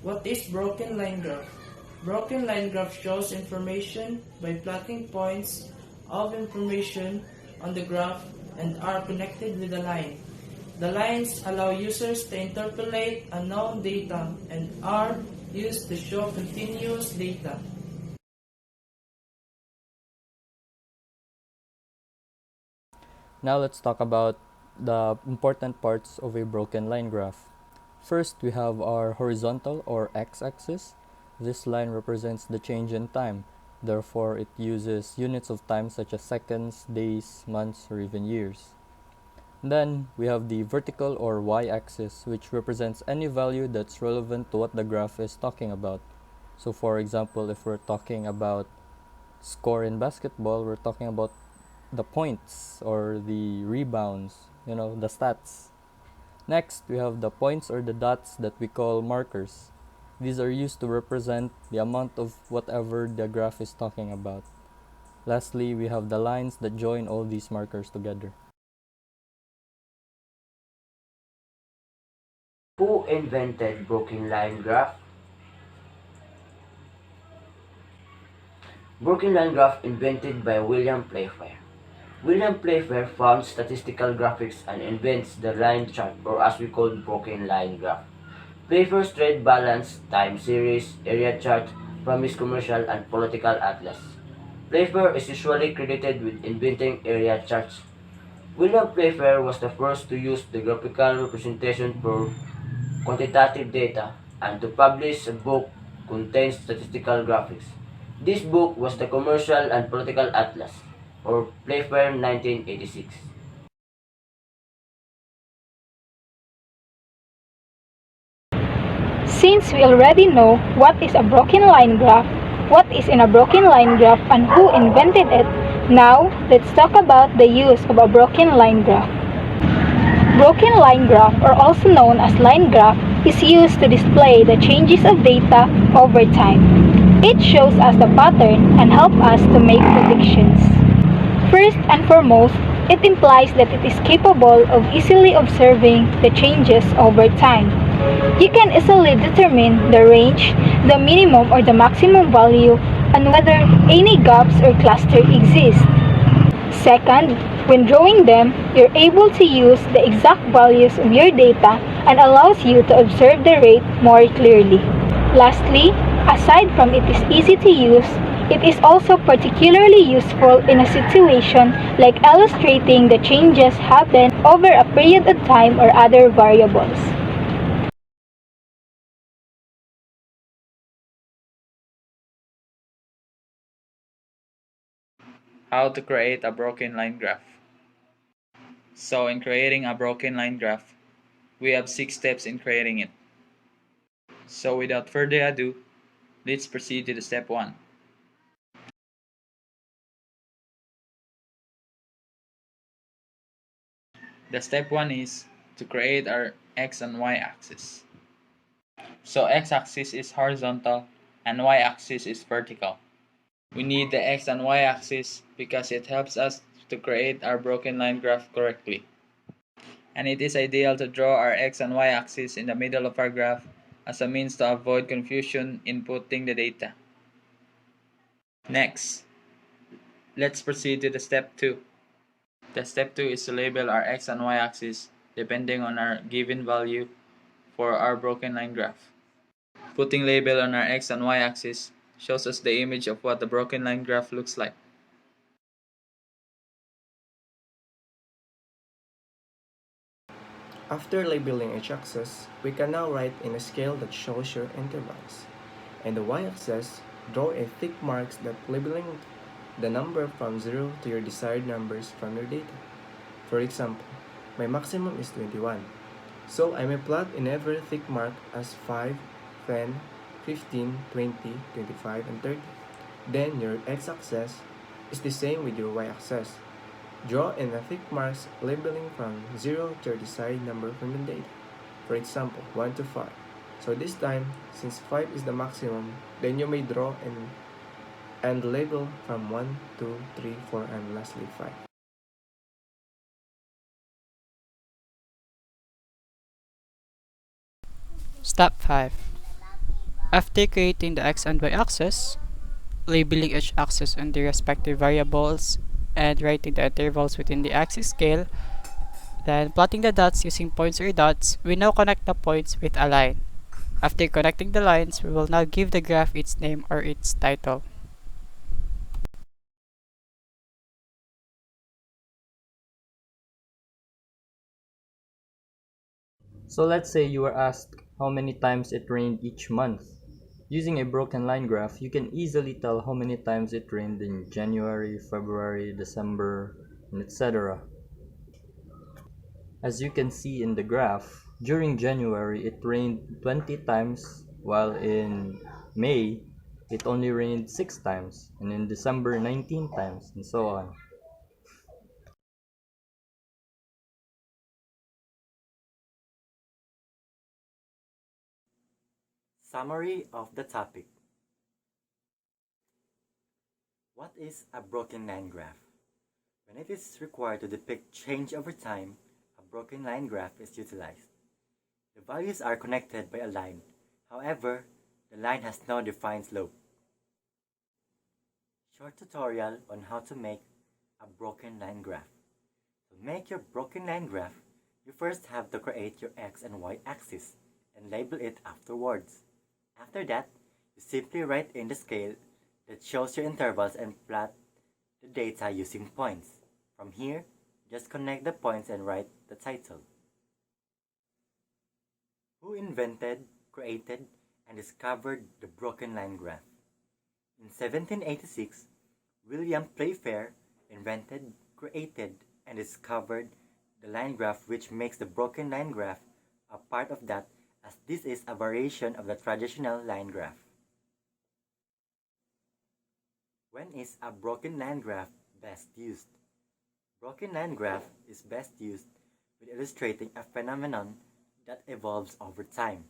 What is broken line graph? Broken line graph shows information by plotting points of information on the graph and are connected with a line. The lines allow users to interpolate unknown data and are used to show continuous data. Now let's talk about the important parts of a broken line graph. First, we have our horizontal or x-axis. This line represents the change in time. Therefore, it uses units of time such as seconds, days, months, or even years. Then, we have the vertical or y-axis, which represents any value that's relevant to what the graph is talking about. So for example, if we're talking about score in basketball, we're talking about the points or the rebounds, the stats. Next, we have the points or the dots that we call markers. These are used to represent the amount of whatever the graph is talking about. Lastly, we have the lines that join all these markers together. Who invented broken line graph? Broken line graph invented by William Playfair. William Playfair found statistical graphics and invents the line chart, or as we call broken line graph. Playfair's trade balance, time series, area chart from his commercial and political atlas. Playfair is usually credited with inventing area charts. William Playfair was the first to use the graphical representation for quantitative data and to publish a book contains statistical graphics. This book was the Commercial and Political Atlas, or Playfair 1986. Since we already know what is a broken line graph, what is in a broken line graph, and who invented it, now let's talk about the use of a broken line graph. Broken line graph, or also known as line graph, is used to display the changes of data over time. It shows us the pattern and helps us to make predictions. First and foremost, it implies that it is capable of easily observing the changes over time. You can easily determine the range, the minimum or the maximum value, and whether any gaps or cluster exist. Second, when drawing them, you're able to use the exact values of your data and allows you to observe the rate more clearly. Lastly, aside from it is easy to use, it is also particularly useful in a situation like illustrating the changes happen over a period of time or other variables. How to create a broken line graph. So in creating a broken line graph, we have 6 steps in creating it. So without further ado, let's proceed to the step 1. The step 1 is to create our x and y axis. So x-axis is horizontal and y-axis is vertical. We need the x and y axis because it helps us to create our broken line graph correctly. And it is ideal to draw our x and y axis in the middle of our graph as a means to avoid confusion in putting the data. Next, let's proceed to the step 2. The step 2 is to label our x and y axis depending on our given value for our broken line graph. Putting label on our x and y axis shows us the image of what the broken line graph looks like. After labeling each axis, we can now write in a scale that shows your intervals. In the y-axis, draw a thick marks that labeling the number from 0 to your desired numbers from your data. For example, my maximum is 21. So I may plot in every thick mark as 5, 10, 15, 20, 25, and 30. Then your x-axis is the same with your y-axis. Draw in the thick marks labeling from 0 to your desired number from the data. For example, 1 to 5. So this time, since 5 is the maximum, then you may draw and label from 1, 2, 3, 4, and lastly 5. Step 5. After creating the x and y axis, labeling each axis on the respective variables, and writing the intervals within the axis scale, then plotting the dots using points or dots, we now connect the points with a line. After connecting the lines, we will now give the graph its name or its title. So let's say you were asked how many times it rained each month. Using a broken line graph, you can easily tell how many times it rained in January, February, December, and etc. As you can see in the graph, during January it rained 20 times, while in May it only rained 6 times, and in December 19 times, and so on. Summary of the topic. What is a broken line graph? When it is required to depict change over time, a broken line graph is utilized. The values are connected by a line. However, the line has no defined slope. Short tutorial on how to make a broken line graph. To make your broken line graph, you first have to create your x and y axis and label it afterwards. After that, you simply write in the scale that shows your intervals and plot the data using points. From here, just connect the points and write the title. Who invented, created, and discovered the broken line graph? In 1786, William Playfair invented, created, and discovered the line graph, which makes the broken line graph a part of that, as this is a variation of the traditional line graph. When is a broken line graph best used? Broken line graph is best used with illustrating a phenomenon that evolves over time.